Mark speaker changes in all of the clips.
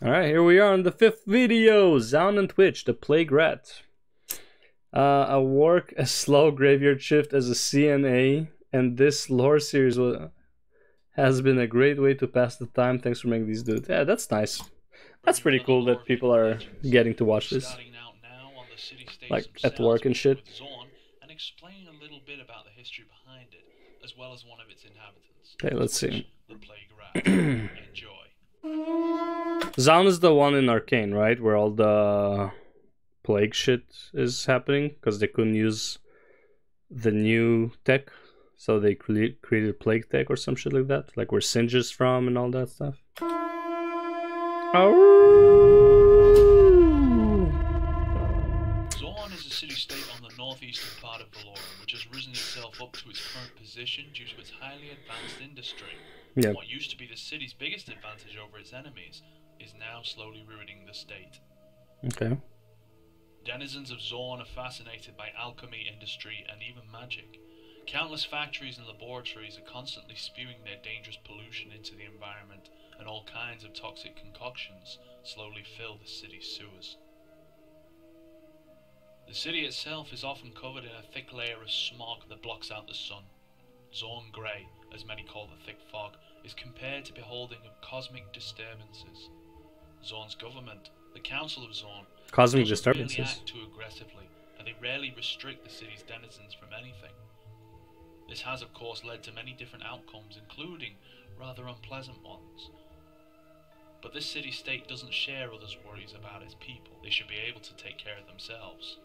Speaker 1: Alright, here we are on the 5th video. Zaun and Twitch, the Plague Rat. I work a slow graveyard shift as a CNA, and this lore series has been a great way to pass the time. Thanks for making these dudes. Yeah, that's nice. That's pretty cool that people are getting to watch this. Like, at work and shit.
Speaker 2: And explain a little bit about the history behind it, as well as one of its inhabitants.
Speaker 1: Okay, let's see.
Speaker 2: The Plague Rat. Enjoy.
Speaker 1: Zaun is the one in Arcane, right? Where all the plague shit is happening, because they couldn't use the new tech, so they created plague tech or some shit like that, like where Singe is from and all that stuff.
Speaker 2: Zaun is a city-state on the northeastern part of Valoran, which has risen itself up to its current position due to its highly advanced industry.
Speaker 1: Yeah.
Speaker 2: What used to be the city's biggest advantage over its enemies is now slowly ruining the state.
Speaker 1: Okay.
Speaker 2: Denizens of Zaun are fascinated by alchemy, industry, and even magic. Countless factories and laboratories are constantly spewing their dangerous pollution into the environment, and all kinds of toxic concoctions slowly fill the city's sewers. The city itself is often covered in a thick layer of smog that blocks out the sun. Zaun Grey, as many call the thick fog, is compared to beholding of cosmic disturbances. Zaun's government, the Council of Zaun,
Speaker 1: Cosmic
Speaker 2: doesn't
Speaker 1: disturbances.
Speaker 2: really act too aggressively, and they rarely restrict the city's denizens from anything. This has of course led to many different outcomes, including rather unpleasant ones. But this city-state doesn't share others' worries about its people. They should be able to take care of themselves.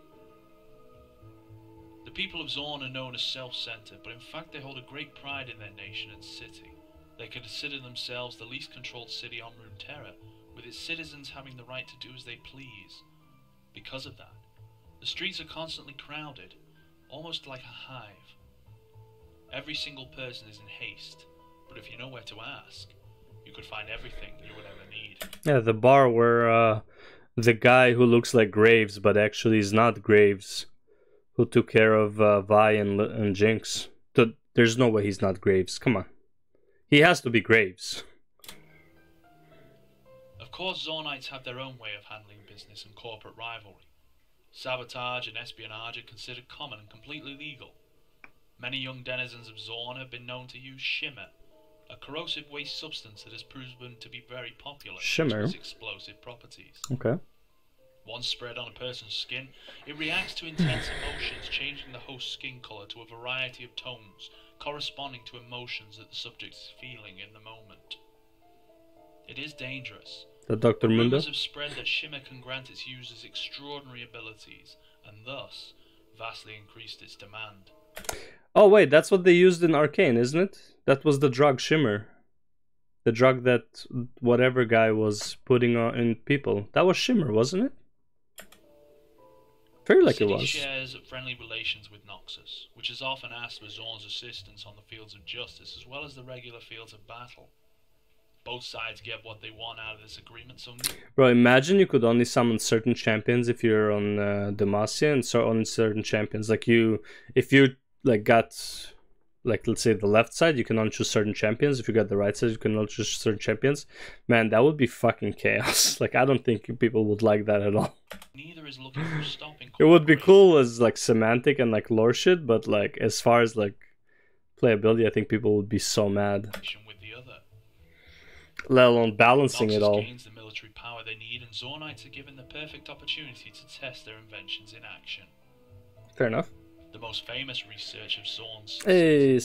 Speaker 2: The people of Zaun are known as self-centered, but in fact they hold a great pride in their nation and city. They consider themselves the least controlled city on Runeterra, with its citizens having the right to do as they please. Because of that, the streets are constantly crowded, almost like a hive. Every single person is in haste, but if you know where to ask, you could find everything you would ever need.
Speaker 1: Yeah, the bar where the guy who looks like Graves, but actually is not Graves, who took care of Vi and Jinx. There's no way he's not Graves. Come on. He has to be Graves.
Speaker 2: Of course, Zaunites have their own way of handling business and corporate rivalry. Sabotage and espionage are considered common and completely legal. Many young denizens of Zaun have been known to use Shimmer, a corrosive waste substance that has proven to be very popular due to its explosive properties.
Speaker 1: Okay.
Speaker 2: Once spread on a person's skin, it reacts to intense emotions, changing the host's skin color to a variety of tones, corresponding to emotions that the subject is feeling in the moment. It is dangerous.
Speaker 1: The Dr. Mundo?
Speaker 2: Rumors have spread that Shimmer can grant its users extraordinary abilities, and thus vastly increased its demand.
Speaker 1: Oh wait, that's what they used in Arcane, isn't it? That was the drug Shimmer. The drug that whatever guy was putting in people. That was Shimmer, wasn't it? Very like it was.
Speaker 2: The city shares friendly relations with Noxus, which is often asked for Zaun's assistance on the fields of justice as well as the regular fields of battle. Both sides get what they want out of this agreement, so...
Speaker 1: Bro, imagine you could only summon certain champions if you're on Demacia, and so on certain champions. Like if you like got, like let's say the left side, you can only choose certain champions. If you got the right side, you can only choose certain champions. Man, that would be fucking chaos. Like I don't think people would like that at all.
Speaker 2: Neither is looking for stopping.
Speaker 1: It would be cool as like semantic and like lore shit, but like as far as like playability, I think people would be so mad.
Speaker 2: With the other.
Speaker 1: Let alone balancing
Speaker 2: Noxus
Speaker 1: it all.
Speaker 2: gains the military power they need, and Zaunites are given the perfect opportunity to test their inventions in action.
Speaker 1: Fair enough.
Speaker 2: The most famous research of Zaun's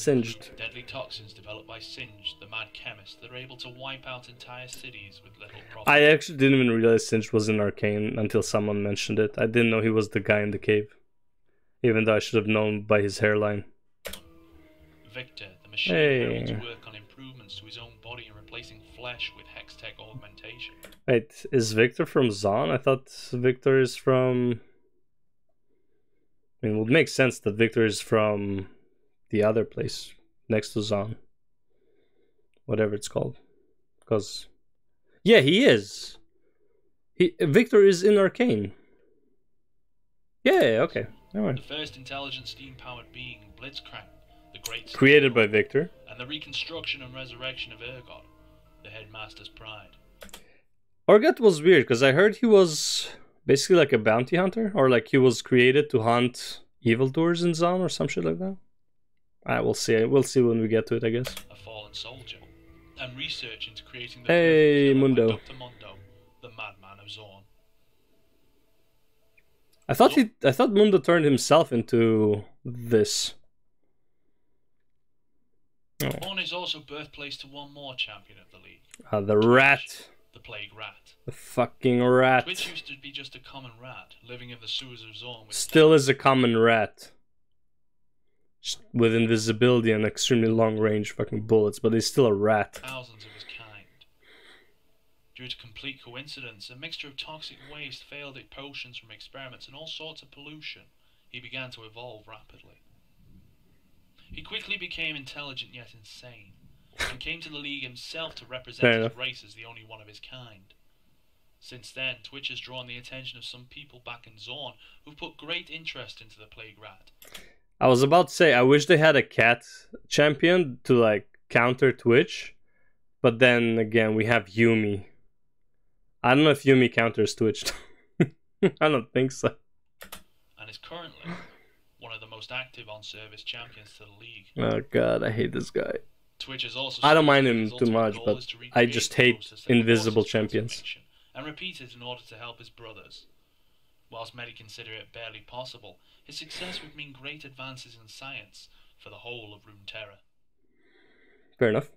Speaker 1: Singed.
Speaker 2: deadly toxins developed by Singe, the mad chemist, that are able to wipe out entire cities with little problem.
Speaker 1: I actually didn't even realize Singe was in Arcane until someone mentioned it. I didn't know he was the guy in the cave. Even though I should have known by his hairline.
Speaker 2: Victor, the machine able to work on improvements to his own body and replacing flesh with hex-tech augmentation.
Speaker 1: Wait, is Victor from Zaun? I thought Victor is from... I mean, it would make sense that Victor is from the other place, next to Zaun. Whatever it's called. Because... yeah, he is! Victor is in Arcane. Yeah, okay. Alright.
Speaker 2: The first intelligent steam-powered being, Blitzcrank, the great...
Speaker 1: created by Victor.
Speaker 2: And the reconstruction and resurrection of Urgot, the headmaster's pride.
Speaker 1: Orgat was weird because I heard he was basically like a bounty hunter, or like he was created to hunt evildoers in Zaun or some shit like that. We'll see. We'll see when we get to it, I guess.
Speaker 2: A fallen soldier, and research into creating the
Speaker 1: Hey,
Speaker 2: perfect killer
Speaker 1: Mundo.
Speaker 2: by Dr. Mundo, the madman of Zorn.
Speaker 1: I thought Mundo turned himself into this.
Speaker 2: Zorn is also birthplace to one more champion of the league.
Speaker 1: The rat.
Speaker 2: The plague rat.
Speaker 1: The fucking rat.
Speaker 2: Twitch used to be just a common rat, living in the sewers of Zorn.
Speaker 1: Still is a common rat. With invisibility and extremely long range fucking bullets, but he's still a rat.
Speaker 2: Thousands of his kind. Due to complete coincidence, a mixture of toxic waste, failed potions from experiments, and all sorts of pollution, he began to evolve rapidly. He quickly became intelligent yet insane, and came to the League himself to represent his race as the only one of his kind. Since then, Twitch has drawn the attention of some people back in Zorn who've put great interest into the plague rat.
Speaker 1: I was about to say, I wish they had a cat champion to like counter Twitch, but then again, we have Yumi. I don't know if Yumi counters Twitch. I don't think so.
Speaker 2: And is currently one of the most active on-service champions to the league.
Speaker 1: Oh god, I hate this guy.
Speaker 2: Twitch is also
Speaker 1: I don't mind him too much, but I just hate invisible champions.
Speaker 2: And repeat it in order to help his brothers. Whilst many consider it barely possible, his success would mean great advances in science for the whole of Runeterra.
Speaker 1: Fair enough.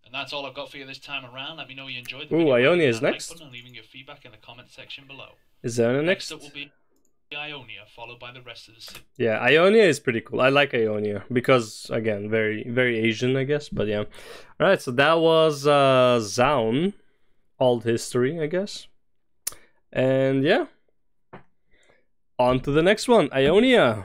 Speaker 2: And that's all I've got for you this time around. Let me know you enjoyed the video.
Speaker 1: Ionia is next.
Speaker 2: And leaving your feedback in the comment section below.
Speaker 1: Is Ionia next?
Speaker 2: Next up will be Ionia, followed by the rest of the city.
Speaker 1: Yeah, Ionia is pretty cool. I like Ionia because, again, very, very Asian, I guess. But yeah. Alright, so that was Zaun. Old history, I guess. And yeah. On to the next one, Ionia.